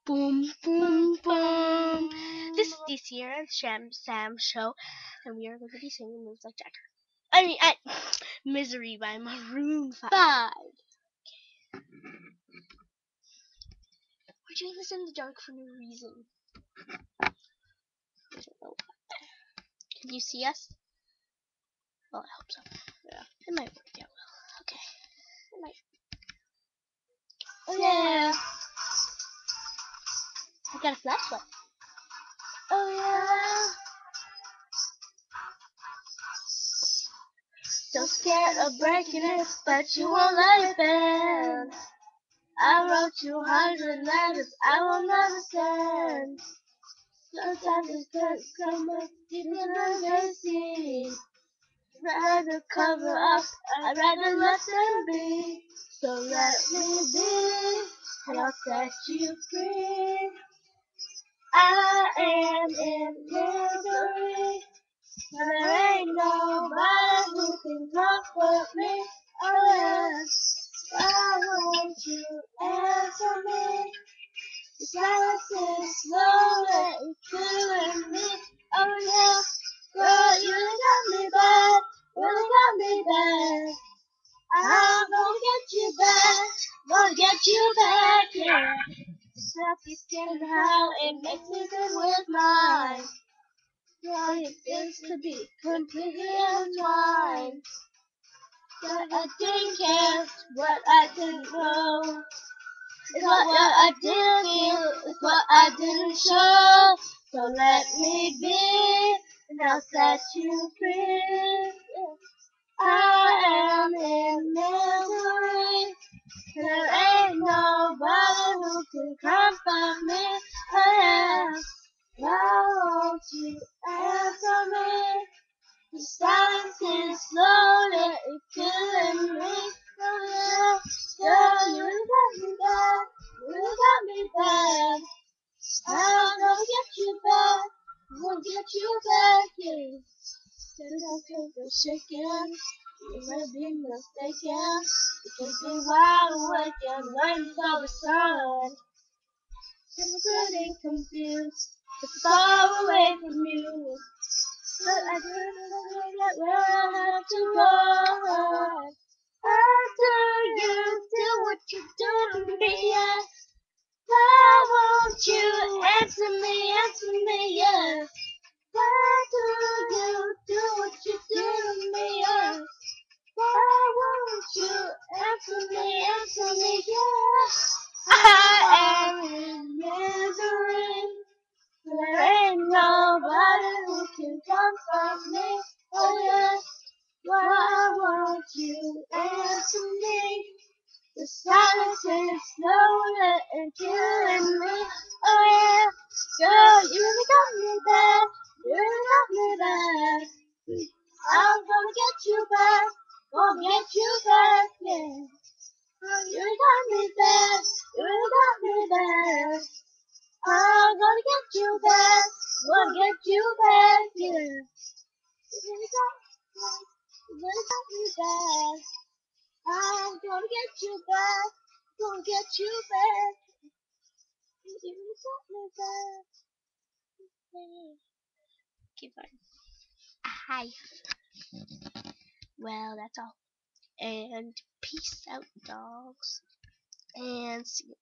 Boom, boom, boom. This is the Sierra and Sam show, and we are going to be singing Moves Like Jagger. Misery by Maroon 5. We're doing this in the dark for no reason. I don't know. Can you see us? Well, I hope so. Yeah, it might work out well. Okay. It might. Oh yeah. I got a flashlight. Oh yeah. So scared of breaking it, but you won't let it bend. I wrote you 100 letters I will never send. Sometimes it could come up deeper than they see. Rather cover up, I'd rather let them be. So let me be, and I'll set you free. I am in misery, but there ain't nobody who can comfort me. Oh yes, why won't you answer me? The silence is slowly killing me. Oh yeah, girl, you got me bad, really got me bad. I'm gonna get you back, gonna get you back, yeah. Selfie skin and how it makes me good with mine. How it feels to be completely entwined. But I didn't care what I didn't know. It's what I didn't feel, it's what I didn't show. So let me be, and I'll set you free. I am in misery, and there ain't nobody who can comfort me. Oh yeah, why won't you answer me? The silence is slowly killing me. Oh yeah, girl, you got me bad, you got me bad. I'm gonna get you back, I'm gonna get you back, yeah. Don't think I'm shaking, you may be mistaken. You can be wide awake and waiting for the sun. I'm getting confused, it's far away from you. But I didn't get where I had to go. After you do what you do to me, yeah. Why won't you answer me, yeah? Why do you do what you do to me, yeah? Why won't you answer me, yeah? I am in misery. There ain't nobody who can comfort me. Oh yeah, why won't you answer me? The silence is slowly and killing me. Oh yeah, girl, you really got me bad. You really got me bad. I'm gonna get you back. Gonna get you back, yeah. You really got me bad. You really got me bad. I'm gonna get you back. Gonna get you back, yeah. You really got me bad. I'm gonna get you back. Gonna get you back. You really got me bad. Keep going. Hi. Well, that's all. And peace out, dogs. And see you.